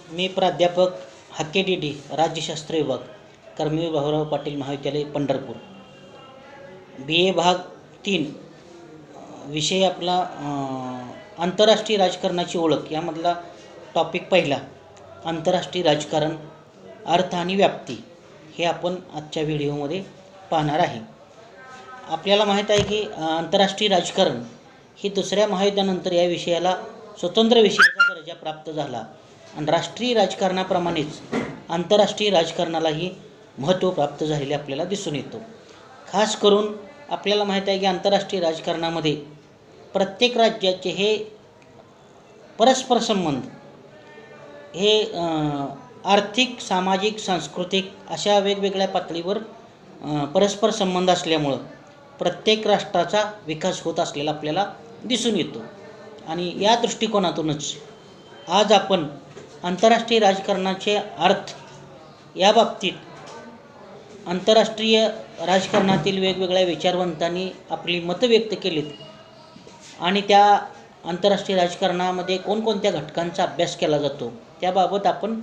मी प्राध्यापक हाके डी राज्यशास्त्र विभाग कर्मवीर भाऊराव पाटील महाविद्यालय पंढरपूर BA भाग 3 विषय आपला आंतरराष्ट्रीय राजकारणाची ओळख यामधला टॉपिक पहिला आंतरराष्ट्रीय राजकारण अर्थ आणि व्याप्ती हे आपण आजच्या व्हिडिओमध्ये पाहणार आहे। आपल्याला माहीत आहे की आंतरराष्ट्रीय राजकारण ही दुसऱ्या महायुद्धानंतर या विषयाला स्वतंत्र विषयाचा दर्जा प्राप्त झाला आणि राष्ट्रीय राजकारणाप्रमाणेच आंतरराष्ट्रीय राजकारणालाही महत्त्व प्राप्त झालेले आपल्याला दिसून येतो। खास करून आपल्याला माहीत आहे की आंतरराष्ट्रीय राजकारणामध्ये प्रत्येक राज्याचे हे परस्पर संबंध हे आर्थिक, सामाजिक, सांस्कृतिक अशा वेगवेगळ्या पातळीवर परस्पर संबंध असल्यामुळं प्रत्येक राष्ट्राचा विकास होत असलेला आपल्याला दिसून येतो आणि या दृष्टिकोनातूनच आज आपण आंतरराष्ट्रीय राजकारणाचे अर्थ या बाबतीत आंतरराष्ट्रीय राजकारणातील वेगवेगळ्या विचारवंतांनी आपली मतं व्यक्त केलीत आणि त्या आंतरराष्ट्रीय राजकारणामध्ये कोणकोणत्या घटकांचा अभ्यास केला जातो त्याबाबत आपण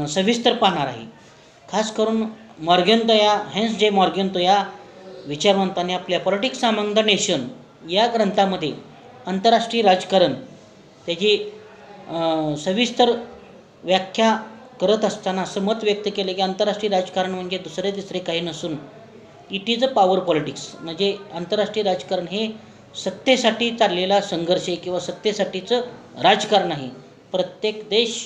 सविस्तर पाहणार आहे। खास करून हेन्स जे मॉर्गेन्तो या विचारवंतांनी आपल्या पॉलिटिक्स अमंग द नेशन या ग्रंथामध्ये आंतरराष्ट्रीय राजकारण त्याची सविस्तर व्याख्या करत असताना असं मत व्यक्त केले की आंतरराष्ट्रीय राजकारण म्हणजे दुसरे तिसरे काही नसून it is a power politics, म्हणजे आंतरराष्ट्रीय राजकारण हे सत्तेसाठी चाललेला संघर्ष आहे किंवा सत्तेसाठीचं राजकारण आहे। प्रत्येक देश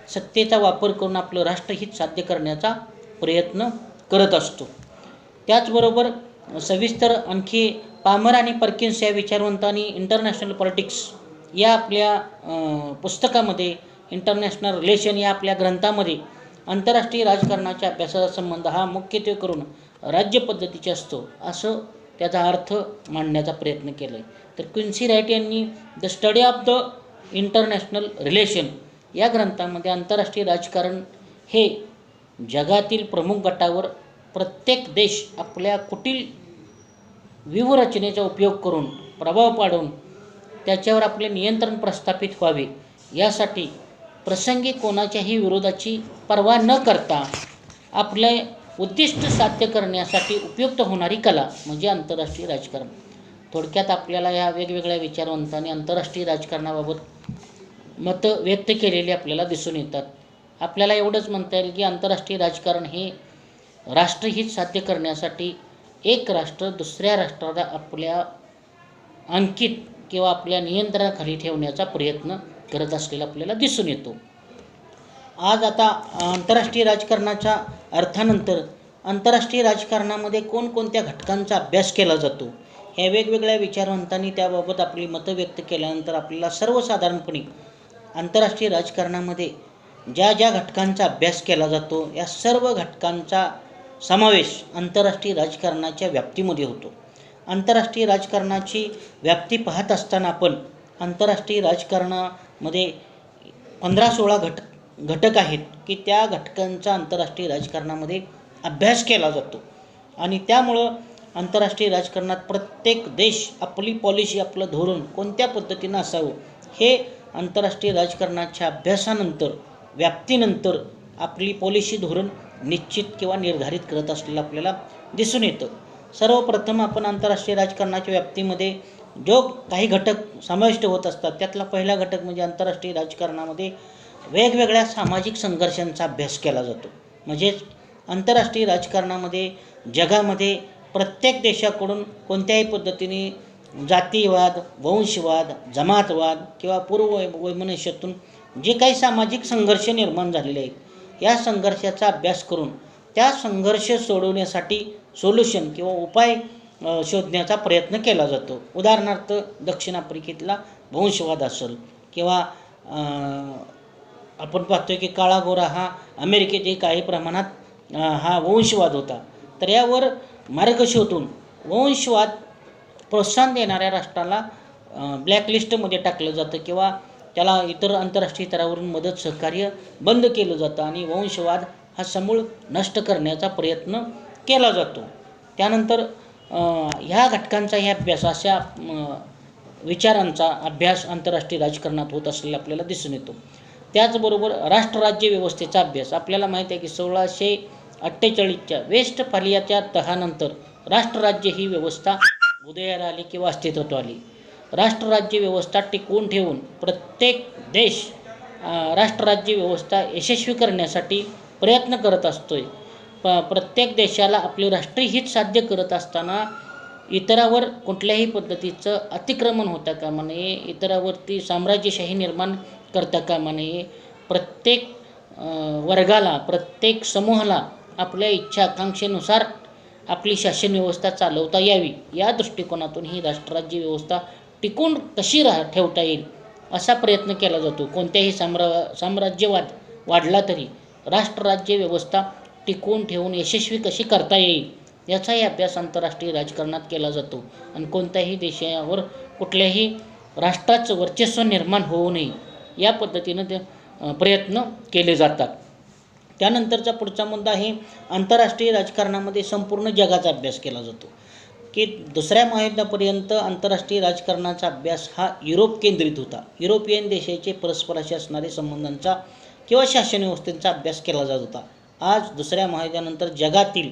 सत्तेचा वापर करून आपलं राष्ट्रहित साध्य करण्याचा प्रयत्न करत असतो। त्याचबरोबर सविस्तर आणखी पामर आणि पर्किन्स या विचारवंतांनी इंटरनॅशनल पॉलिटिक्स या आपल्या पुस्तकामध्ये इंटरनॅशनल रिलेशन या आपल्या ग्रंथामध्ये आंतरराष्ट्रीय राजकारणाच्या अभ्यासाचा संबंध हा मुख्यत्वे करून राज्य पद्धतीचा असतो असं त्याचा अर्थ मांडण्याचा प्रयत्न केला आहे। तर क्विन्सी राईट यांनी the study of the international relation या ग्रंथामध्ये आंतरराष्ट्रीय राजकारण हे जगातील प्रमुख गटावर प्रत्येक देश आपल्या कुटील व्यूहरचनेचा उपयोग करून प्रभाव पाडून त्याच्यावर आपले नियंत्रण प्रस्थापित व्हावे यासाठी प्रसंगी कोणाच्याही विरोधाची पर्वा न करता आपले उद्दिष्ट साध्य करण्यासाठी उपयुक्त होणारी कला म्हणजे आंतरराष्ट्रीय राजकारण। थोडक्यात आपल्याला या वेगवेगळ्या विचारवंतांनी आंतरराष्ट्रीय राजकारणाबाबत मतं व्यक्त केलेली आपल्याला दिसून येतात। आपल्याला एवढंच म्हणता येईल की आंतरराष्ट्रीय राजकारण हे राष्ट्रहित साध्य करण्यासाठी एक राष्ट्र दुसऱ्या राष्ट्राला आपल्या अंकित किंवा आपल्या नियंत्रणाखाली ठेवण्याचा प्रयत्न करत असलेला आपल्याला दिसून येतो। आज आता आंतरराष्ट्रीय राजकारणाच्या अर्थानंतर आंतरराष्ट्रीय राजकारणामध्ये कोणकोणत्या घटकांचा अभ्यास केला जातो ह्या वेगवेगळ्या विचारवंतांनी त्याबाबत आपली मतं व्यक्त केल्यानंतर आपल्याला सर्वसाधारणपणे आंतरराष्ट्रीय राजकारणामध्ये ज्या ज्या घटकांचा अभ्यास केला जातो या सर्व घटकांचा समावेश आंतरराष्ट्रीय राजकारणाच्या व्याप्तीमध्ये होतो। आंतरराष्ट्रीय राजकारणाची व्याप्ती पाहत असताना आपण आंतरराष्ट्रीय राजकारणामध्ये 15-16 घटक आहेत की त्या घटकांचा आंतरराष्ट्रीय राजकारणामध्ये अभ्यास केला जातो आणि त्यामुळं आंतरराष्ट्रीय राजकारणात प्रत्येक देश आपली पॉलिसी आपलं धोरण कोणत्या पद्धतीनं असावं हे आंतरराष्ट्रीय राजकारणाच्या अभ्यासानंतर व्याप्तीनंतर आपली पॉलिसी धोरण निश्चित किंवा निर्धारित करत असलेलं आपल्याला दिसून येतं। सर्वप्रथम आपण आंतरराष्ट्रीय राजकारणाच्या व्याप्तीमध्ये जो काही घटक समाविष्ट होत असतात त्यातला पहिला घटक म्हणजे आंतरराष्ट्रीय राजकारणामध्ये वेगवेगळ्या सामाजिक संघर्षांचा अभ्यास केला जातो। म्हणजेच आंतरराष्ट्रीय राजकारणामध्ये जगामध्ये प्रत्येक देशाकडून कोणत्याही पद्धतीने जातीवाद, वंशवाद, जमातवाद किंवा पूर्ववैमनस्यातून जे काही सामाजिक संघर्ष निर्माण झालेले आहेत या संघर्षाचा अभ्यास करून त्या संघर्ष सोडवण्यासाठी सोल्युशन किंवा उपाय शोधण्याचा प्रयत्न केला जातो। उदाहरणार्थ दक्षिण आफ्रिकेतला वंशवाद असेल किंवा आपण पाहतोय की काळा गोरा हा अमेरिकेतही काही प्रमाणात हा वंशवाद होता। तर यावर मार्ग शोधून वंशवाद प्रोत्साहन देणाऱ्या राष्ट्राला ब्लॅकलिस्टमध्ये टाकलं जातं किंवा त्याला इतर आंतरराष्ट्रीय स्तरावरून मदत सहकार्य बंद केलं जातं आणि वंशवाद हा समूळ नष्ट करण्याचा प्रयत्न केला जातो। त्यानंतर ह्या घटकांचा ह्या अभ्यास अशा विचारांचा अभ्यास आंतरराष्ट्रीय राजकारणात होत असलेला आपल्याला दिसून येतो। त्याचबरोबर राष्ट्रराज्य व्यवस्थेचा अभ्यास. आपल्याला माहीत आहे की 1648च्या वेस्टफालियाच्या तहानंतर राष्ट्रराज्य ही व्यवस्था उदयाला आली किंवा अस्तित्वात आली. राष्ट्रराज्य व्यवस्था टिकवून ठेवून प्रत्येक देश राष्ट्रराज्य व्यवस्था यशस्वी करण्यासाठी प्रयत्न करत असतोय. प्रत्येक देशाला आपले राष्ट्रीय हित साध्य करत असताना इतरावर कुठल्याही पद्धतीचं अतिक्रमण होता कामा नये, इतरावरती साम्राज्यशाही निर्माण करता कामा नये. प्रत्येक वर्गाला, प्रत्येक समूहाला आपल्या इच्छा आकांक्षेनुसार आपली शासन व्यवस्था चालवता यावी, या दृष्टिकोनातून ही राष्ट्रराज्य व्यवस्था टिकून कशी ठेवता येईल असा प्रयत्न केला जातो. कोणत्याही साम्राज्यवाद वाढला तरी राष्ट्रराज्य व्यवस्था टिकवून ठेवून यशस्वी कशी करता येईल याचाही अभ्यास आंतरराष्ट्रीय राजकारणात केला जातो. आणि कोणत्याही देशावर कुठल्याही राष्ट्राचं वर्चस्व निर्माण होऊ नये या पद्धतीनं ते प्रयत्न केले जातात. त्यानंतरचा पुढचा मुद्दा आहे आंतरराष्ट्रीय राजकारणामध्ये संपूर्ण जगाचा अभ्यास केला जातो. की दुसऱ्या महायुद्धापर्यंत आंतरराष्ट्रीय राजकारणाचा अभ्यास हा युरोप केंद्रित होता. युरोपियन देशाचे परस्पराशी असणारे संबंधांचा किंवा शासन व्यवस्थेचा अभ्यास केला जात होता. आज दुसऱ्या महायुद्धानंतर जगातील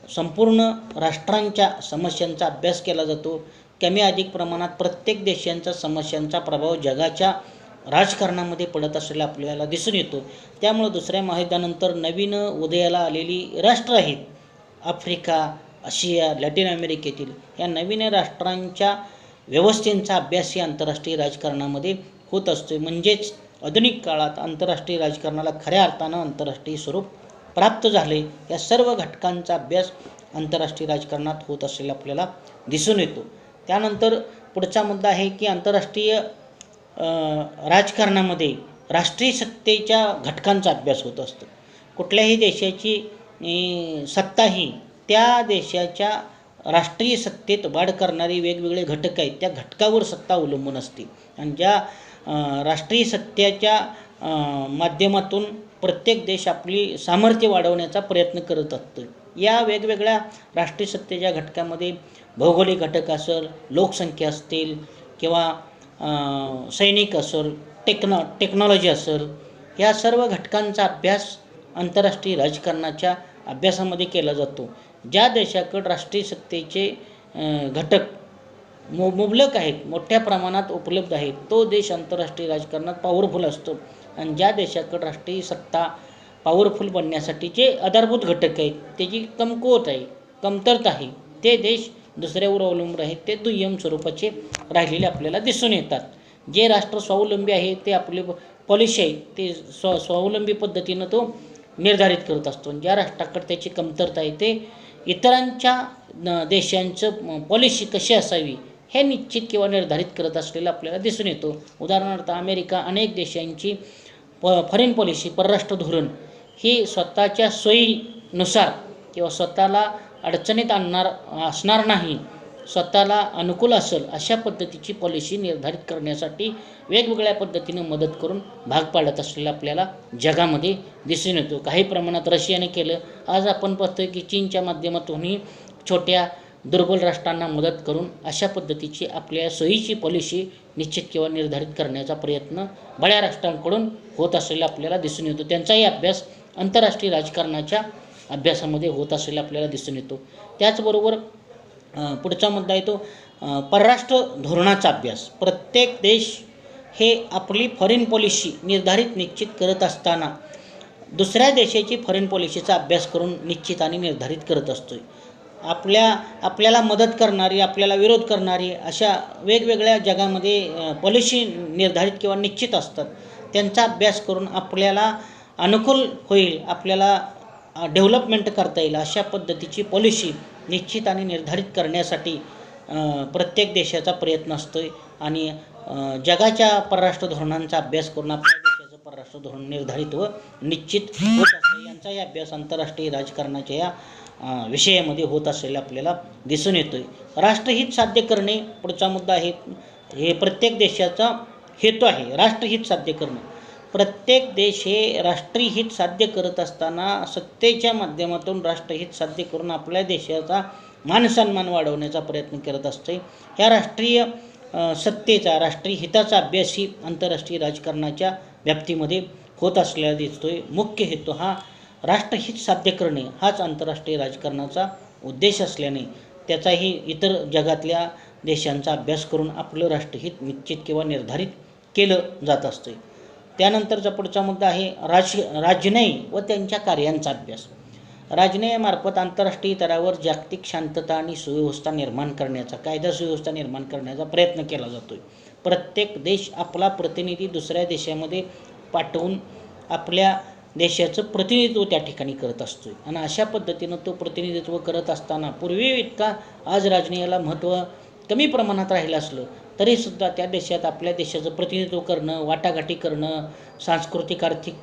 संपूर्ण राष्ट्रांच्या समस्यांचा अभ्यास केला जातो. कमी अधिक प्रमाणात प्रत्येक देशांच्या समस्यांचा प्रभाव जगाच्या राजकारणामध्ये पडत असलेला आपल्याला दिसून येतो. त्यामुळे दुसऱ्या महायुद्धानंतर नवीन उदयाला आलेली राष्ट्र आहेत आफ्रिका, आशिया, लॅटिन अमेरिकेतील या नवीन राष्ट्रांच्या व्यवस्थेचा अभ्यास ही आंतरराष्ट्रीय राजकारणामध्ये होत असतो. म्हणजेच आधुनिक काळात आंतरराष्ट्रीय राजकारणाला खऱ्या अर्थानं आंतरराष्ट्रीय स्वरूप प्राप्त झाले. या सर्व घटकांचा अभ्यास आंतरराष्ट्रीय राजकारणात होत असलेला आपल्याला दिसून येतो. त्यानंतर पुढचा मुद्दा आहे की आंतरराष्ट्रीय राजकारणामध्ये राष्ट्रीय सत्तेच्या घटकांचा अभ्यास होत असतो. कुठल्याही देशाची सत्ता ही त्या देशाच्या राष्ट्रीय सत्तेत वाढ करणारी वेगवेगळे घटक आहेत, त्या घटकावर सत्ता अवलंबून असते. आणि ज्या राष्ट्रीय सत्तेच्या माध्यमातून प्रत्येक देश आपली सामर्थ्य वाढवण्याचा प्रयत्न करत असतो. या वेगवेगळ्या राष्ट्रीय सत्तेच्या घटकामध्ये भौगोलिक घटक असेल, लोकसंख्या असतील किंवा सैनिक असेल, टेक्नॉलॉजी असेल, या सर्व घटकांचा अभ्यास आंतरराष्ट्रीय राजकारणाच्या अभ्यासामध्ये केला जातो. ज्या देशाकडे राष्ट्रीय सत्तेचे घटक मुबलक आहेत, मोठ्या प्रमाणात उपलब्ध आहेत, तो देश आंतरराष्ट्रीय राजकारणात पॉवरफुल असतो. आणि ज्या देशाकडे राष्ट्रीय सत्ता पॉवरफुल बनण्यासाठीचे आधारभूत घटक आहेत, त्याची कमकुवत आहे, कमतरता आहे, ते देश दुसऱ्यावर अवलंबून आहेत, ते दुय्यम स्वरूपाचे राहिलेले आपल्याला दिसून येतात. जे राष्ट्र स्वावलंबी आहे ते आपले पॉलिसी आहे ते स्वावलंबी पद्धतीनं तो निर्धारित करत असतो. ज्या राष्ट्राकडे त्याची कमतरता आहे ते इतरांच्या देशांचं पॉलिसी कशी असावी हे निश्चित किंवा निर्धारित करत असलेलं आपल्याला दिसून येतो. उदाहरणार्थ अमेरिका अनेक देशांची फॉरेन पॉलिसी, परराष्ट्र धोरण ही स्वतःच्या सोयीनुसार किंवा स्वतःला अडचणीत असणार नाही, स्वतःला अनुकूल असेल अशा पद्धतीची पॉलिसी निर्धारित करण्यासाठी वेगवेगळ्या पद्धतीनं मदत करून भाग पाडत असलेलं आपल्याला जगामध्ये दिसून येतो. काही प्रमाणात रशियाने केलं. आज आपण पाहतोय की चीनच्या माध्यमातूनही छोट्या दुर्बल राष्ट्रांना मदत करून अशा पद्धतीची आपल्या सोयीची पॉलिसी निश्चित किंवा निर्धारित करण्याचा प्रयत्न बड्या राष्ट्रांकडून होत असलेला आपल्याला दिसून येतो. त्यांचाही अभ्यास आंतरराष्ट्रीय राजकारणाच्या अभ्यासामध्ये होत असलेला आपल्याला दिसून येतो. त्याचबरोबर पुढचा मुद्दा येतो परराष्ट्र धोरणाचा अभ्यास. प्रत्येक देश हे आपली फॉरेन पॉलिसी निर्धारित निश्चित करत असताना दुसऱ्या देशाची फॉरेन पॉलिसीचा अभ्यास करून निश्चित आणि निर्धारित करत असतो. आपल्याला मदत करणारी, आपल्याला विरोध करणारी अशा वेगवेगळ्या जगामध्ये पॉलिसी निर्धारित किंवा निश्चित असतात. त्यांचा अभ्यास करून आपल्याला अनुकूल होईल, आपल्याला डेव्हलपमेंट करता येईल अशा पद्धतीची पॉलिसी निश्चित आणि निर्धारित करण्यासाठी प्रत्येक देशाचा प्रयत्न असतो. आणि जगाच्या परराष्ट्र धोरणांचा अभ्यास करून आपल्या देशाचं परराष्ट्र धोरण निर्धारित व निश्चित होत असतं. यांचाही अभ्यास आंतरराष्ट्रीय राजकारणाच्या या विषयामध्ये होत असलेला आपल्याला दिसून येतो. राष्ट्रहित साध्य करणे पुढचा मुद्दा आहे. हे प्रत्येक देशाचा हेतू आहे, राष्ट्रहित साध्य करणं. प्रत्येक देश हे राष्ट्रीय हित साध्य करत असताना सत्तेच्या माध्यमातून राष्ट्रहित साध्य करून आपल्या देशाचा मानसन्मान वाढवण्याचा प्रयत्न करत असते. ह्या राष्ट्रीय सत्तेचा, राष्ट्रीय हिताचा अभ्यास ही आंतरराष्ट्रीय राजकारणाच्या व्याप्तीमध्ये होत असलेला दिसतोय. मुख्य हेतू हा राष्ट्रहित साध्य करणे हाच आंतरराष्ट्रीय राजकारणाचा उद्देश असल्याने त्याचाही इतर जगातल्या देशांचा अभ्यास करून आपलं राष्ट्रहित निश्चित किंवा निर्धारित केलं जात असतं. त्यानंतरचा पुढचा मुद्दा आहे राजनय व त्यांच्या कार्यांचा अभ्यास. राजनयामार्फत आंतरराष्ट्रीय स्तरावर जागतिक शांतता आणि सुव्यवस्था निर्माण करण्याचा, कायदा सुव्यवस्था निर्माण करण्याचा प्रयत्न केला जातो. प्रत्येक देश आपला प्रतिनिधी दुसऱ्या देशामध्ये पाठवून आपल्या देशाचं प्रतिनिधित्व त्या ठिकाणी करत असतो आणि अशा पद्धतीनं तो प्रतिनिधित्व करत असताना पूर्वी इतका आज राजनयाला महत्त्व कमी प्रमाणात राहिलं असलं तरीसुद्धा त्या देशात आपल्या देशाचं प्रतिनिधित्व करणं, वाटाघाटी करणं, सांस्कृतिक आर्थिक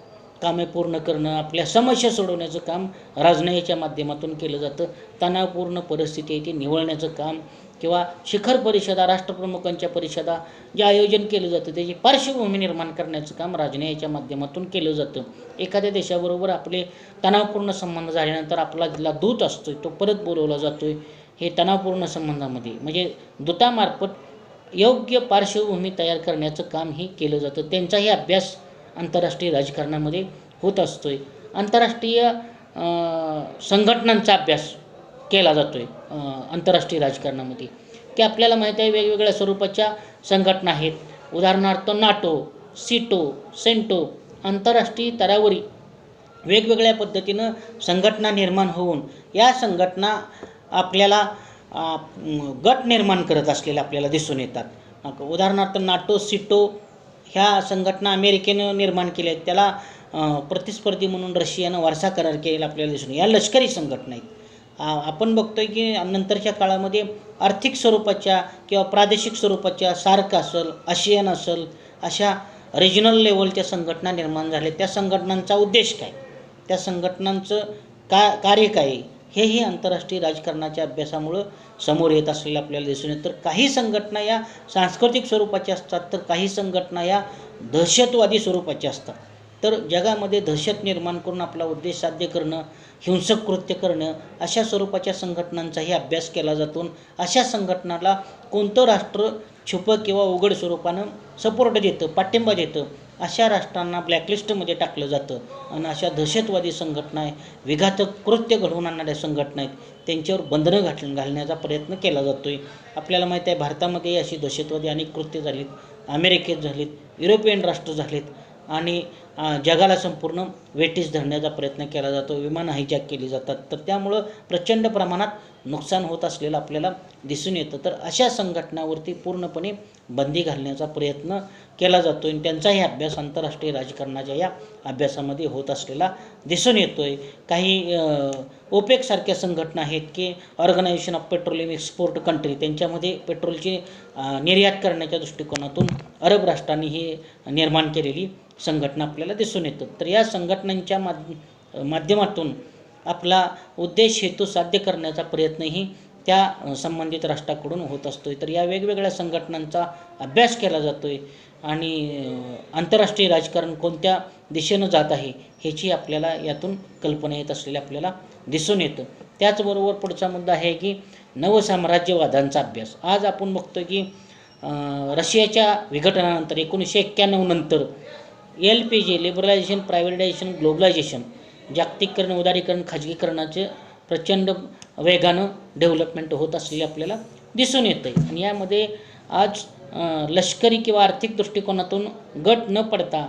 कामे पूर्ण करणं, आपल्या समस्या सोडवण्याचं काम राजनयाच्या माध्यमातून केलं जातं. तणावपूर्ण परिस्थिती आहे ती निवळण्याचं काम किंवा शिखर परिषदा, राष्ट्रप्रमुखांच्या परिषदा जे आयोजन केलं जातं त्याची पार्श्वभूमी निर्माण करण्याचं काम राजनयाच्या माध्यमातून केलं जातं. एखाद्या देशाबरोबर आपले तणावपूर्ण संबंध झाल्यानंतर आपला जिल्हा दूत असतो तो परत बोलवला जातो आहे. हे तणावपूर्ण संबंधामध्ये म्हणजे दूतामार्फत योग्य पार्श्वभूमी तयार करण्याचं काम हे केलं जातं. त्यांचाही अभ्यास आंतरराष्ट्रीय राजकारणामध्ये होत असतो आहे. आंतरराष्ट्रीय संघटनांचा अभ्यास केला जातो आहे आंतरराष्ट्रीय राजकारणामध्ये, की आपल्याला माहिती आहे वेगवेगळ्या स्वरूपाच्या संघटना आहेत. उदाहरणार्थ नाटो, सिटो, सेंटो आंतरराष्ट्रीय स्तरावरील वेगवेगळ्या पद्धतीनं संघटना निर्माण होऊन या संघटना आपल्याला गट निर्माण करत असलेल्या आपल्याला दिसून येतात. उदाहरणार्थ नाटो, सिटो ह्या संघटना अमेरिकेनं निर्माण केल्या आहेत. त्याला प्रतिस्पर्धी म्हणून रशियानं वारसा करार केलेला आपल्याला दिसून. या लष्करी संघटना आहेत. आपण बघतोय की नंतरच्या काळामध्ये आर्थिक स्वरूपाच्या किंवा प्रादेशिक स्वरूपाच्या सार्क असेल, आशियान असेल अशा रिजनल लेवलच्या संघटना निर्माण झाल्या. त्या संघटनांचा उद्देश काय, त्या संघटनांचं कार्य काय हेही आंतरराष्ट्रीय राजकारणाच्या अभ्यासामुळं समोर येत असलेलं आपल्याला दिसून येतं. तर काही संघटना या सांस्कृतिक स्वरूपाच्या असतात तर काही संघटना या दहशतवादी स्वरूपाच्या असतात. तर जगामध्ये दहशत निर्माण करून आपला उद्देश साध्य करणं, हिंसक कृत्य करणं अशा स्वरूपाच्या संघटनांचाही अभ्यास केला जातो. अशा संघटनाला कोणतं राष्ट्र छुपं किंवा उघड स्वरूपानं सपोर्ट देतं, पाठिंबा देतं अशा राष्ट्रांना ब्लॅकलिस्टमध्ये टाकलं जातं आणि अशा दहशतवादी संघटना आहे, विघातक कृत्य घडवून आणणाऱ्या संघटना आहेत त्यांच्यावर बंधनं घालण्याचा प्रयत्न केला जातो आहे. आपल्याला माहीत आहे भारतामध्ये अशी दहशतवादी अनेक कृत्य झालीत, अमेरिकेत झालीत, युरोपियन राष्ट्र झालीत आणि जगाला संपूर्ण वेठीस धरण्याचा प्रयत्न केला जातो. विमानं हायजॅक केली जातात. तर त्यामुळं प्रचंड प्रमाणात नुकसान होत असलेलं आपल्याला दिसून येतं. तर अशा संघटनावरती पूर्णपणे बंदी घालण्याचा प्रयत्न केला जातो आणि त्यांचाही अभ्यास आंतरराष्ट्रीय राजकारणाच्या या अभ्यासामध्ये होत असलेला दिसून येतो आहे. काही ओपेकसारख्या संघटना आहेत की organisation of petroleum export country, त्यांच्यामध्ये पेट्रोलची निर्यात करण्याच्या दृष्टिकोनातून अरब राष्ट्रांनी ही निर्माण केलेली संघटना आपल्याला दिसून येतं. तर या संघटनांच्या माध्यमातून आपला उद्देश हेतू साध्य करण्याचा प्रयत्नही त्या संबंधित राष्ट्राकडून होत असतो आहे. तर या वेगवेगळ्या संघटनांचा अभ्यास केला जातो आहे आणि आंतरराष्ट्रीय राजकारण कोणत्या दिशेनं जात आहे ह्याची आपल्याला यातून कल्पना येत असलेली आपल्याला दिसून येतं. त्याचबरोबर पुढचा मुद्दा आहे की नवसाम्राज्यवादांचा अभ्यास. आज आपण बघतो की रशियाच्या विघटनानंतर 1991 नंतर LPG लिबरलायझेशन, प्रायव्हेटायझेशन, ग्लोबलायझेशन जागतिकीकरण, उदारीकरण, खाजगीकरणाचे प्रचंड वेगानं डेव्हलपमेंट होत असलेले आपल्याला दिसून येतं आहे. आणि यामध्ये आज लष्करी किंवा आर्थिक दृष्टिकोनातून गट न पडता,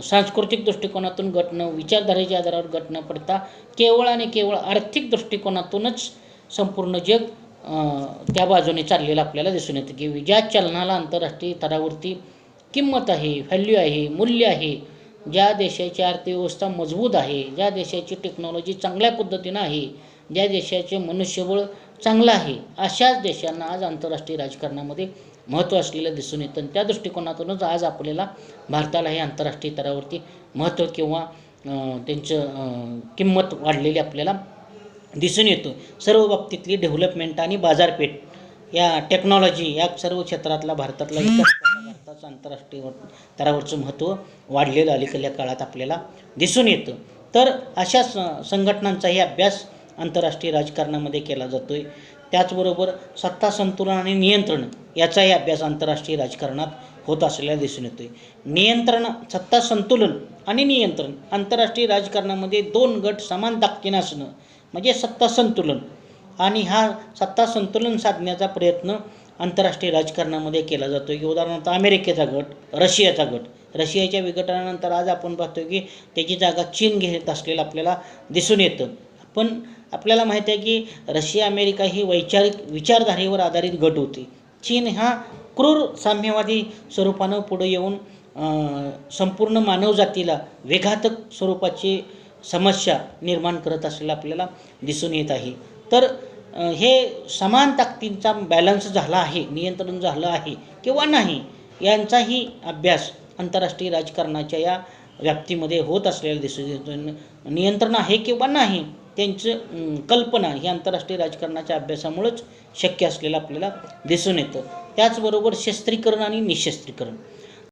सांस्कृतिक दृष्टिकोनातून गट न, विचारधारेच्या आधारावर गट न पडता केवळ आणि केवळ आर्थिक दृष्टिकोनातूनच संपूर्ण जग त्या बाजूने चाललेलं आपल्याला दिसून येतं की ज्या चलनाला आंतरराष्ट्रीय स्तरावरती किंमत आहे, व्हॅल्यू आहे, मूल्य आहे, ज्या देशाची अर्थव्यवस्था मजबूत आहे, ज्या देशाची टेक्नॉलॉजी चांगल्या पद्धतीनं आहे, ज्या देशाचे मनुष्यबळ चांगलं आहे अशाच देशांना आज आंतरराष्ट्रीय राजकारणामध्ये महत्त्व असलेलं दिसून येतं. त्या दृष्टिकोनातूनच आज आपल्याला भारताला हे आंतरराष्ट्रीय स्तरावरती महत्त्व किंवा त्यांचं किंमत वाढलेली आपल्याला दिसून येतो. सर्व बाबतीतली डेव्हलपमेंट आणि बाजारपेठ या टेक्नॉलॉजी या सर्व क्षेत्रातला भारतातला विकास, भारताचं आंतरराष्ट्रीय स्तरावरचं महत्त्व वाढलेलं अलीकडल्या काळात आपल्याला दिसून येतं. तर अशा संघटनांचाही अभ्यास आंतरराष्ट्रीय राजकारणामध्ये केला जातो आहे. त्याचबरोबर सत्ता संतुलन आणि नियंत्रण याचाही अभ्यास आंतरराष्ट्रीय राजकारणात होत असलेला दिसून येतोय. नियंत्रण, सत्ता संतुलन आणि नियंत्रण, आंतरराष्ट्रीय राजकारणामध्ये दोन गट समान ताकदीनं असणं म्हणजे सत्ता संतुलन, आणि हा सत्ता संतुलन साधण्याचा प्रयत्न आंतरराष्ट्रीय राजकारणामध्ये केला जातो की उदाहरणार्थ अमेरिकेचा गट, रशियाचा गट. रशियाच्या विघटनानंतर आज आपण पाहतो की त्याची जागा चीन घेत असलेलं आपल्याला दिसून येतं. पण आपल्याला माहीत आहे की रशिया अमेरिका ही वैचारिक विचारधारेवर आधारित गट होती. चीन हा क्रूर साम्यवादी स्वरूपानं पुढे येऊन संपूर्ण मानवजातीला वेघातक स्वरूपाची समस्या निर्माण करत असलेलं आपल्याला दिसून येत आहे. तर हे समान ताकदींचा बॅलन्स झाला आहे, नियंत्रण झालं आहे किंवा नाही, यांचाही अभ्यास आंतरराष्ट्रीय राजकारणाच्या या व्याप्तीमध्ये होत असलेला दिसून येतो. नियंत्रण आहे किंवा नाही त्यांचं कल्पना ही आंतरराष्ट्रीय राजकारणाच्या अभ्यासामुळेच शक्य असलेलं आपल्याला दिसून येतं. त्याचबरोबर शस्त्रीकरण आणि निशस्त्रीकरण,